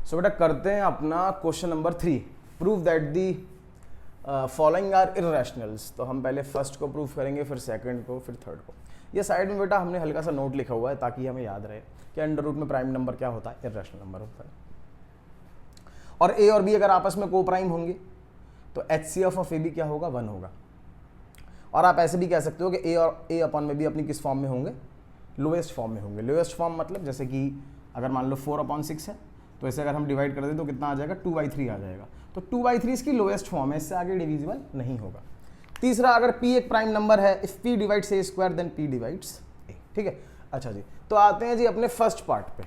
सो बेटा करते हैं अपना question number 3, prove that the following are irrationals. तो हम पहले फर्स्ट को प्रूव करेंगे, फिर सेकंड को, फिर थर्ड को। ये साइड में बेटा हमने हल्का सा नोट लिखा हुआ है ताकि हमें याद रहे कि अंडर रूट में प्राइम नंबर क्या होता है, इररेशनल नंबर होता है। और ए और बी अगर आपस में को प्राइम होंगे तो HCF ऑफ ए बी क्या होगा, 1 होगा। और आप ऐसे भी कह सकते हो कि ए और ए अपॉन में भी अपनी किस फॉर्म में होंगे, लोएस्ट फॉर्म में होंगे। लोएस्ट फॉर्म मतलब जैसे कि अगर मान लो 4/6 है तो इसे अगर हम डिवाइड कर दें तो कितना आ जाएगा, 2/3 आ जाएगा। तो 2/3 इसकी लोएस्ट फॉर्म है, इससे आगे डिविजिबल नहीं होगा। तीसरा, अगर p एक प्राइम नंबर है, if p divides a square then p divides a। ठीक है, अच्छा जी, तो आते हैं जी अपने फर्स्ट पार्ट पे।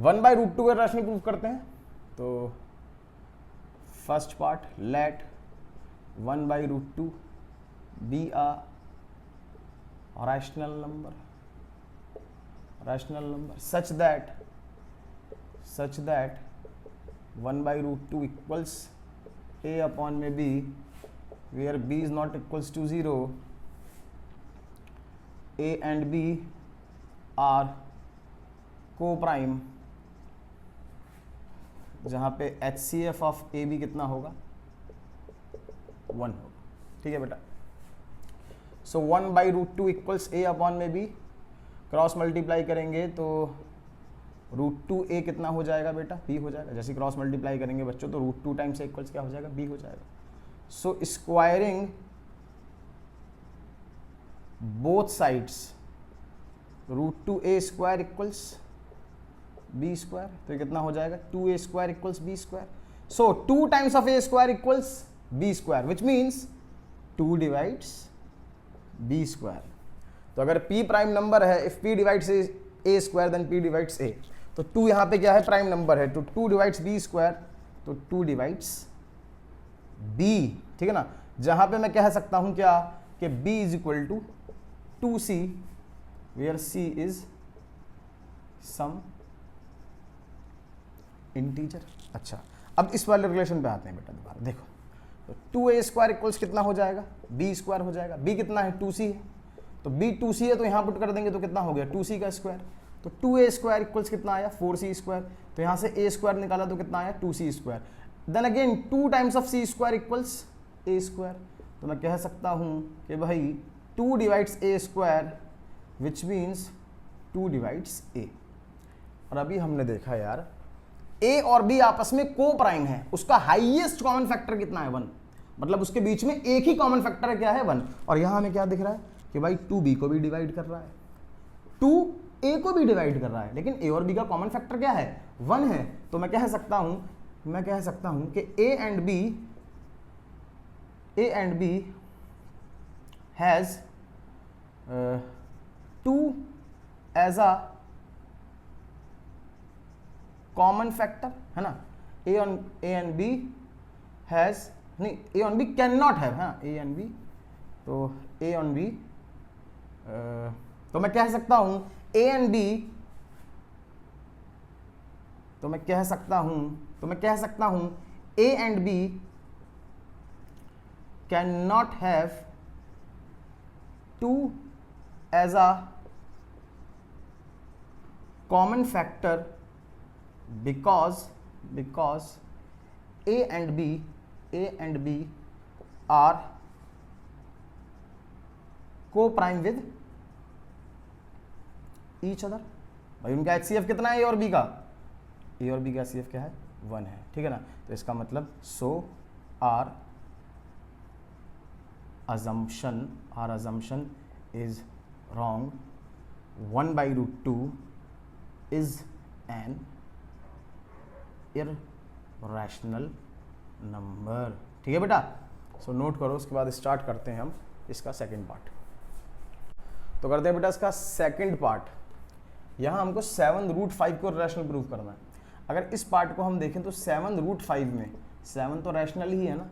1/√2 का रैशनल प्रूफ करते हैं। तो first part, let 1/√2 be a rational number such that 1/√2 equals a upon में b, where b is not equals to 0, a and b are co-prime, जहाँ पे HCF ऑफ ए बी कितना होगा, 1 होगा। ठीक है बेटा, सो 1/√2 इक्वल्स ए अपॉन में बी, क्रॉस मल्टीप्लाई करेंगे तो √2a कितना हो जाएगा बेटा, b हो जाएगा। जैसे क्रॉस मल्टीप्लाई करेंगे बच्चों तो √2 टाइम्स a इक्वल्स क्या हो जाएगा, b हो जाएगा। So squaring both sides √2a square equals b square, तो ये कितना हो जाएगा, 2a square equals b square. So 2 times of a square equals b square, which means 2 divides b square. तो अगर p प्राइम नंबर है, if p divides a square then p divides a, तो 2 यहाँ पे क्या है, प्राइम नंबर है, तो 2 डिवाइड्स b स्क्वायर, तो 2 डिवाइड्स b। ठीक है ना, जहां पे मैं कह सकता हूं क्या कि b is equal to 2c, where c is some integer. अच्छा, अब इस वाले रिलेशन पे आते हैं बेटा दोबारा, देखो तो 2a स्क्वायर इक्वल्स कितना हो जाएगा, b स्क्वायर हो जाएगा। b कितना है, 2c है, तो b 2c है तो यहाँ पुट कर देंगे तो कितना हो गया, 2c का स्क्वायर। तो 2a स्क्वायर इक्वल्स कितना आया, 4c स्क्वायर, तो यहाँ से a स्क्वायर निकाला तो कितना आया, 2c square. Then again 2 times of c square equals a square, तो मैं कह सकता हूँ कि भाई 2 divides a square, which means 2 divides a। और अभी हमने देखा यार a और b आपस में को प्राइम है, उसका हाईएस्ट कॉमन फैक्टर कितना है, 1, मतलब उसके बीच में एक ही कॉमन फैक्टर है, क्या है, 1। और यहाँ हमें क्या दिख रहा है कि भाई 2b को भी डिवाइड कर रहा है, 2a को भी डिवाइड कर रहा है, लेकिन a और b का कॉमन फैक्टर क्या है, 1 है। तो मैं कह सकता हूं कि a and b has 2 as a common factor, है ना। a and b हैज, नहीं, a and b can not have, हाँ, a and b, तो a and b, तो मैं कह सकता हूं a and b, तो मैं कह सकता हूं a and b can not have 2 as a common factor because a and b are co-prime with each other। भाई उनका HCF कितना है, a और b का, a और b का HCF क्या है, 1 है। ठीक है ना, तो इसका मतलब so our assumption is wrong, 1/√2 is an irrational number. ठीक है बेटा, सो नोट करो, उसके बाद स्टार्ट करते हैं हम इसका सेकंड पार्ट। तो करते हैं बेटा इसका सेकंड पार्ट। यहाँ हमको 7√5 को रैशनल प्रूफ करना है। अगर इस पार्ट को हम देखें तो 7√5 में 7 तो रैशनल ही है ना,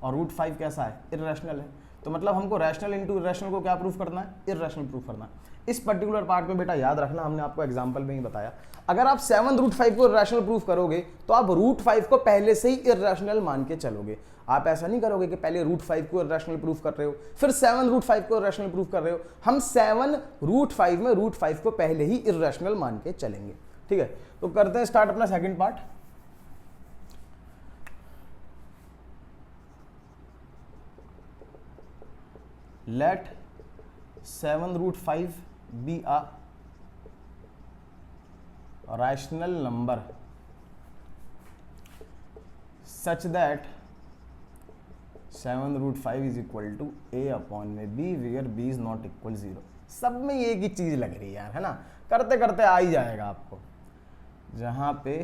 और √5 कैसा है, इररेशनल है। तो मतलब हमको रैशनल इंटू इररेशनल को क्या प्रूफ करना है, इररेशनल प्रूफ करना है। इस पर्टिकुलर पार्ट में बेटा याद रखना, हमने आपको एग्जांपल में ही बताया, अगर आप 7√5 को इररेशनल प्रूफ करोगे तो आप √5 को पहले से ही इररेशनल मान के चलोगे। आप ऐसा नहीं करोगे कि पहले √5 को इररेशनल प्रूफ कर रहे हो फिर 7√5 को इररेशनल प्रूफ कर रहे हो। हम 7√5 में √5 को पहले ही इररेशनल मान के चलेंगे। ठीक है, तो करते हैं स्टार्ट अपना second part. Let 7√5 be a rational number such that 7√5 is equal to a upon में b where b is not equal 0। सब में एक ही चीज लग रही है यार, है ना, करते करते आ ही जाएगा आपको। जहां पे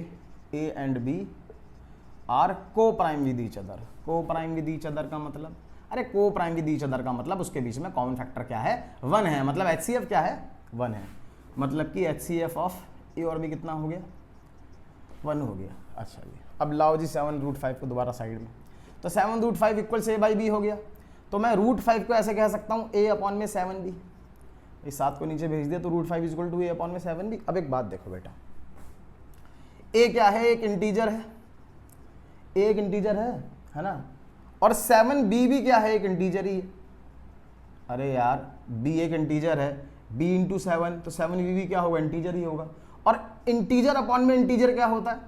a एंड b आर को प्राइम विद ईच अदर। को प्राइम विद ईच अदर का मतलब, अरे को प्राइम विद ईच अदर का मतलब उसके बीच में कॉमन फैक्टर क्या है, 1 है। मतलब HCF क्या है, 1 है। मतलब कि HCF ऑफ ए और बी कितना हो गया, 1 हो गया। अच्छा जी, अब लाओ जी 7√5 को दोबारा साइड में। तो 7√5 इक्वल से a बाई बी हो गया। तो मैं √5 को ऐसे कह सकता हूँ a अपॉन में 7b। इस 7 को नीचे भेज दिया तो √5 इक्वल टू a अपॉन में 7b। अब एक बात देखो बेटा, a क्या है, एक इंटीजर है, a एक इंटीजर है ना, और 7b भी क्या है, एक इंटीजर ही है। अरे यार b एक इंटीजर है, b इंटू 7, तो 7b भी क्या होगा, इंटीजर ही होगा। और इंटीजर अपॉन में इंटीजर क्या होता है,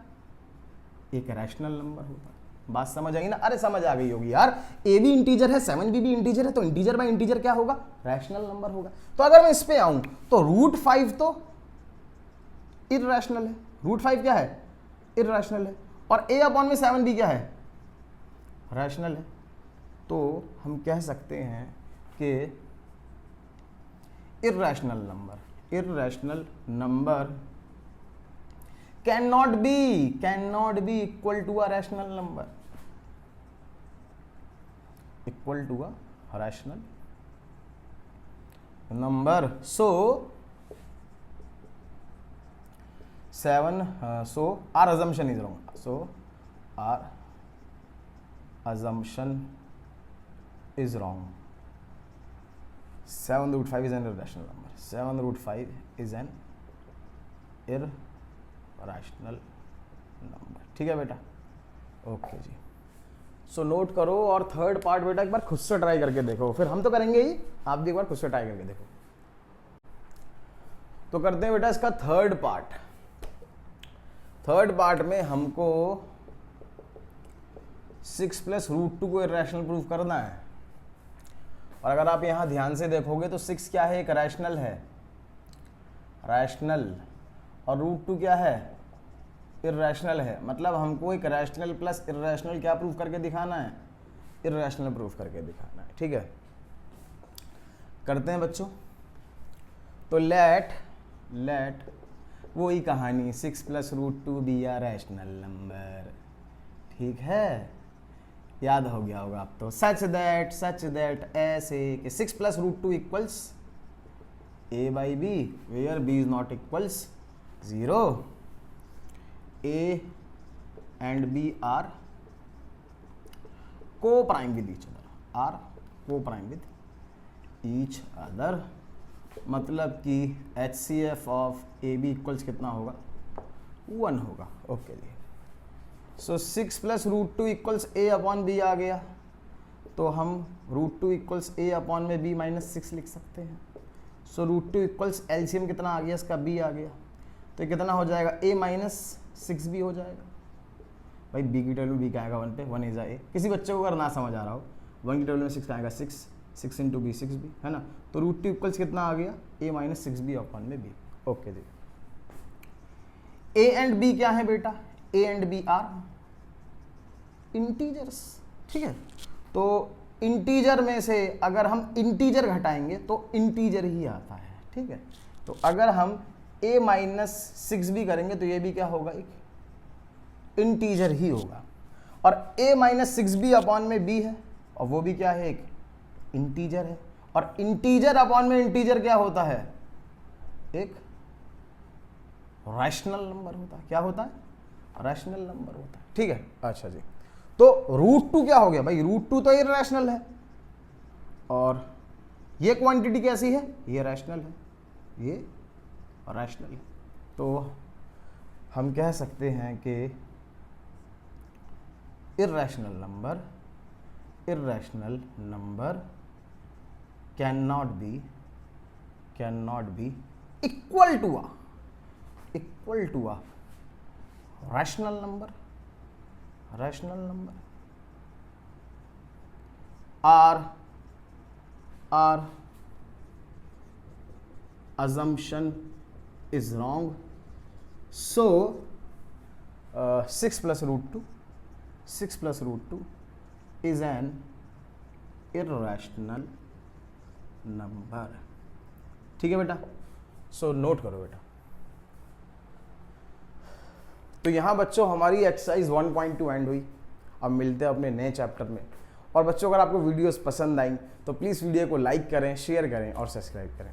एक रैशनल नंबर होता है। बात समझ आई ना, अरे समझ आ गई होगी यार, a भी इंटीजर है, 7b भी इंटीजर है, तो इंटीजर बाय इंटीजर क्या होगा, रैशनल नंबर होगा। तो अगर मैं इस पे आऊं तो √5 तो इररेशनल है, √5 क्या है, इररेशनल है, और a अपॉन में 7b क्या है, रैशनल है। तो हम कह सकते हैं कि irrational number cannot be equal to a rational number, so our assumption is wrong, so our assumption is wrong। 7√5 is an irrational number, 7√5 is an irrational number। ठीक है बेटा, ओके जी। सो नोट करो, और थर्ड पार्ट बेटा एक बार खुद से try करके देखो, फिर हम तो करेंगे ही, आप भी एक बार खुद से ट्राई करके देखो। तो करते हैं बेटा इसका थर्ड पार्ट। थर्ड पार्ट में हमको 6 + √2 को इररेशनल प्रूफ करना है। और अगर आप यहां ध्यान से देखोगे तो 6 क्या है, एक रैशनल है, रैशनल, और √2 क्या है, इररेशनल है। मतलब हमको एक रैशनल प्लस इररेशनल क्या प्रूफ करके दिखाना है, इररेशनल प्रूफ करके दिखाना है। ठीक है, करते हैं बच्चों। तो लेट वही कहानी, 6 + √2 बी आ रैशनल नंबर। ठीक है, याद हो गया होगा आप तो। सच दैट ऐसे कि 6 + √2 equals a by B where b is not equals 0। a and b are co-prime with each other, मतलब कि HCF ऑफ AB इक्वल्स कितना होगा, 1 होगा। Okay ji. So 6 + √2 equals a upon b आ गया, तो हम √2 इक्वल्स a अपॉन में b -6 लिख सकते हैं। सो √2 इक्वल्स एलसीएम कितना आ गया, इसका b आ गया, तो ये कितना हो जाएगा, a -6b हो जाएगा। भाई b की टेबल में b का आएगा 1 पे, 1 इज a। किसी बच्चे को अगर ना समझ आ रहा हो, 1 की टेबल में 6 का आएगा 6 इंटू b 6b, है ना। तो √2 इक्वल्स कितना आ गया, a -6b अपॉन में b। Okay ji. a and b क्या है बेटा, a and b are integers. ठीक है, तो इंटीजर में से अगर हम इंटीजर घटाएंगे तो इंटीजर ही आता है। ठीक है, तो अगर हम a -6b करेंगे तो ये भी क्या होगा, एक इंटीजर ही होगा। और a -6b अपॉन में b है, और वो भी क्या है, एक इंटीजर है। और इंटीजर अपॉन में इंटीजर क्या होता है, एक रैशनल नंबर होता है। क्या होता है, रैशनल नंबर होता है। ठीक है, अच्छा जी। तो √2 क्या हो गया भाई, √2 तो इररेशनल है, और ये क्वांटिटी कैसी है, ये रैशनल है, ये रैशनल है। तो हम कह सकते हैं कि irrational number can not be equal to equal to a rational number, our assumption is wrong, so 6 plus root 2 is an irrational number। ठीक है बेटा, सो नोट करो बेटा। तो यहाँ बच्चों हमारी एक्सरसाइज 1.2 एंड हुई। अब मिलते हैं अपने नए चैप्टर में। और बच्चों अगर आपको वीडियोस पसंद आई तो प्लीज़ वीडियो को लाइक करें, शेयर करें और सब्सक्राइब करें।